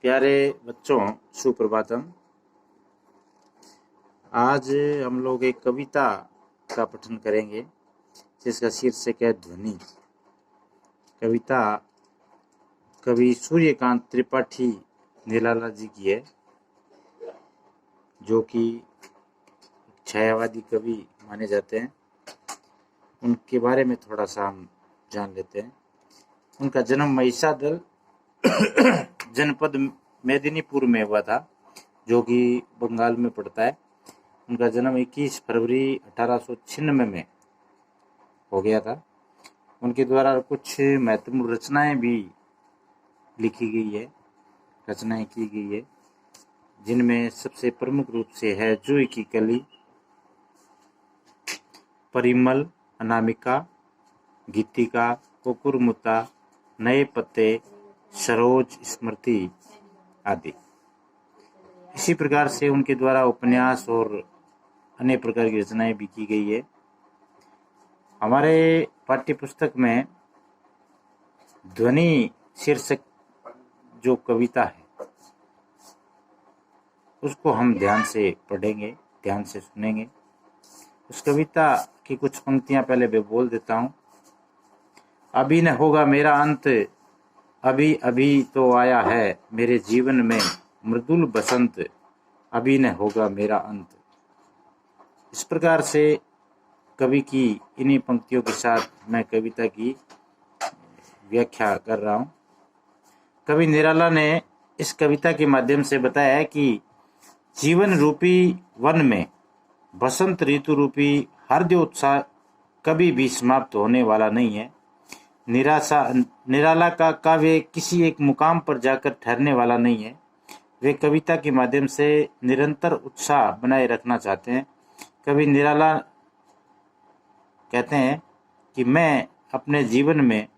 प्यारे बच्चों, सुप्रभातम। आज हम लोग एक कविता का पठन करेंगे जिसका शीर्षक है ध्वनि। कविता कवि सूर्यकांत त्रिपाठी निराला जी की है, जो कि छायावादी कवि माने जाते हैं। उनके बारे में थोड़ा सा हम जान लेते हैं। उनका जन्म महिषादल जनपद मेदिनीपुर में हुआ था, जो कि बंगाल में पड़ता है। उनका जन्म 21 फरवरी 1896 में हो गया था। उनके द्वारा कुछ महत्वपूर्ण रचनाएं भी लिखी गई है, रचनाएं की गई है, जिनमें सबसे प्रमुख रूप से है जूही की कली, परिमल, अनामिका, गीतिका, कुकुरमुत्ता, नए पत्ते, सरोज स्मृति आदि। इसी प्रकार से उनके द्वारा उपन्यास और अन्य प्रकार की रचनाएं भी की गई है। हमारे पाठ्य पुस्तक में ध्वनि शीर्षक जो कविता है उसको हम ध्यान से पढ़ेंगे, ध्यान से सुनेंगे। उस कविता की कुछ पंक्तियां पहले मैं बोल देता हूँ। अभी न होगा मेरा अंत, अभी अभी तो आया है मेरे जीवन में मृदुल बसंत, अभी न होगा मेरा अंत। इस प्रकार से कवि की इन्हीं पंक्तियों के साथ मैं कविता की व्याख्या कर रहा हूँ। कवि निराला ने इस कविता के माध्यम से बताया है कि जीवन रूपी वन में बसंत ऋतु रूपी हार्दिक उत्साह कभी भी समाप्त होने वाला नहीं है। निराला का काव्य किसी एक मुकाम पर जाकर ठहरने वाला नहीं है। वे कविता के माध्यम से निरंतर उत्साह बनाए रखना चाहते हैं। कवि निराला कहते हैं कि मैं अपने जीवन में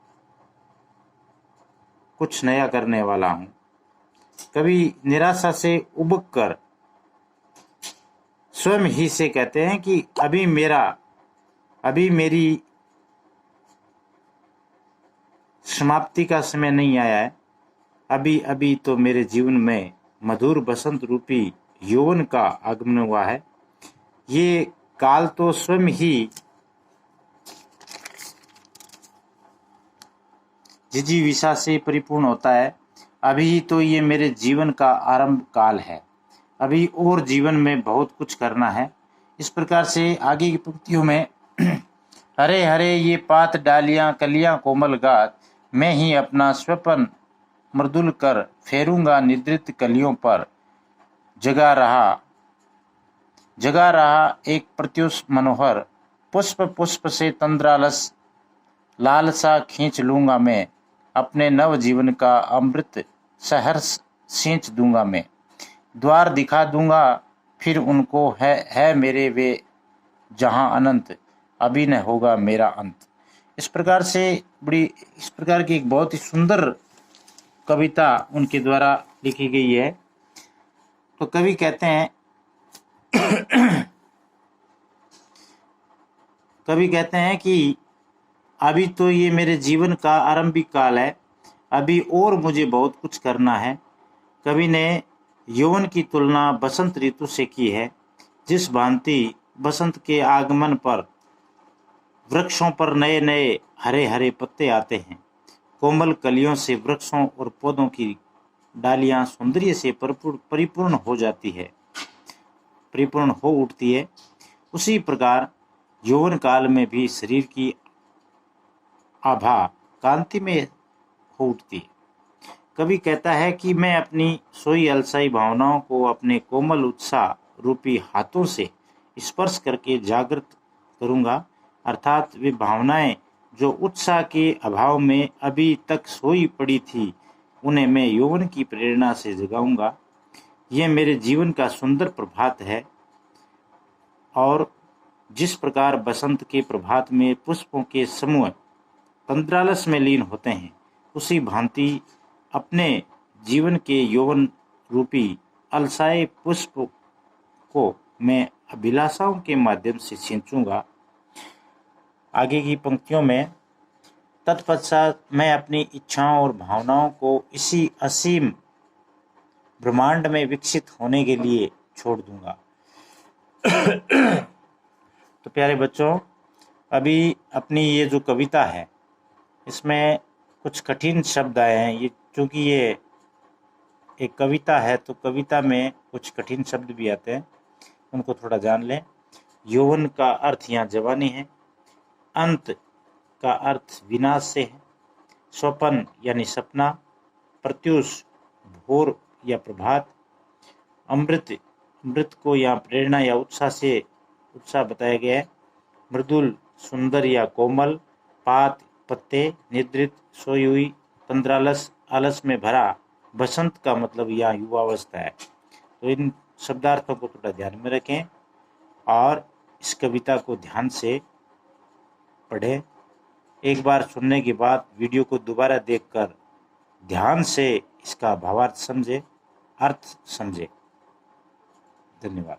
कुछ नया करने वाला हूँ। कवि निराशा से उबक कर स्वयं ही से कहते हैं कि अभी मेरी समाप्ति का समय नहीं आया है। अभी अभी तो मेरे जीवन में मधुर बसंत रूपी यौवन का आगमन हुआ है। ये काल तो स्वयं ही जिजीविषा से परिपूर्ण होता है। अभी तो ये मेरे जीवन का आरंभ काल है। अभी और जीवन में बहुत कुछ करना है। इस प्रकार से आगे की पंक्तियों में हरे हरे ये पात डालियां कलियां कोमल गात, मैं ही अपना स्वपन मृदुल कर फेरूंगा निद्रित कलियों पर, जगा रहा एक प्रत्युष मनोहर, पुष्प पुष्प से तंद्रालस लालसा खींच लूंगा मैं, अपने नव जीवन का अमृत सहर्ष सींच दूंगा मैं, द्वार दिखा दूंगा फिर उनको, है मेरे वे जहां अनंत, अभी न होगा मेरा अंत। इस प्रकार की एक बहुत ही सुंदर कविता उनके द्वारा लिखी गई है। तो कवि कहते हैं कि अभी तो ये मेरे जीवन का आरंभिक काल है। अभी और मुझे बहुत कुछ करना है। कवि ने यौवन की तुलना बसंत ऋतु से की है। जिस भांति बसंत के आगमन पर वृक्षों पर नए नए हरे हरे पत्ते आते हैं, कोमल कलियों से वृक्षों और पौधों की डालियां सौंदर्य से परिपूर्ण हो उठती है, उसी प्रकार यौवन काल में भी शरीर की आभा कांति में हो उठती है। कवि कहता है कि मैं अपनी सोई अलसाई भावनाओं को अपने कोमल उत्साह रूपी हाथों से स्पर्श करके जागृत करूंगा, अर्थात वे भावनाएं जो उत्साह के अभाव में अभी तक सोई पड़ी थी, उन्हें मैं यौवन की प्रेरणा से जगाऊंगा। यह मेरे जीवन का सुंदर प्रभात है। और जिस प्रकार बसंत के प्रभात में पुष्पों के समूह तंद्रालस में लीन होते हैं, उसी भांति अपने जीवन के यौवन रूपी अलसाए पुष्प को मैं अभिलाषाओं के माध्यम से सींचूंगा। आगे की पंक्तियों में तत्पश्चात मैं अपनी इच्छाओं और भावनाओं को इसी असीम ब्रह्मांड में विकसित होने के लिए छोड़ दूंगा। तो प्यारे बच्चों, अभी अपनी ये जो कविता है इसमें कुछ कठिन शब्द आए हैं। ये चूंकि ये एक कविता है तो कविता में कुछ कठिन शब्द भी आते हैं, उनको थोड़ा जान लें। यौवन का अर्थ यहाँ जवानी है। अंत का अर्थ विनाश से है। स्वपन यानी सपना। प्रत्युष भोर या प्रभात। अमृत, अमृत को यहाँ प्रेरणा या उत्साह बताया गया है। मृदुल, सुंदर या कोमल। पात, पत्ते। निद्रित, सोई हुई। तंद्रालस, आलस में भरा। बसंत का मतलब यहाँ युवावस्था है। तो इन शब्दार्थों को थोड़ा ध्यान में रखें और इस कविता को ध्यान से पढ़ें। एक बार सुनने के बाद वीडियो को दोबारा देखकर ध्यान से इसका भावार्थ समझे, अर्थ समझे। धन्यवाद।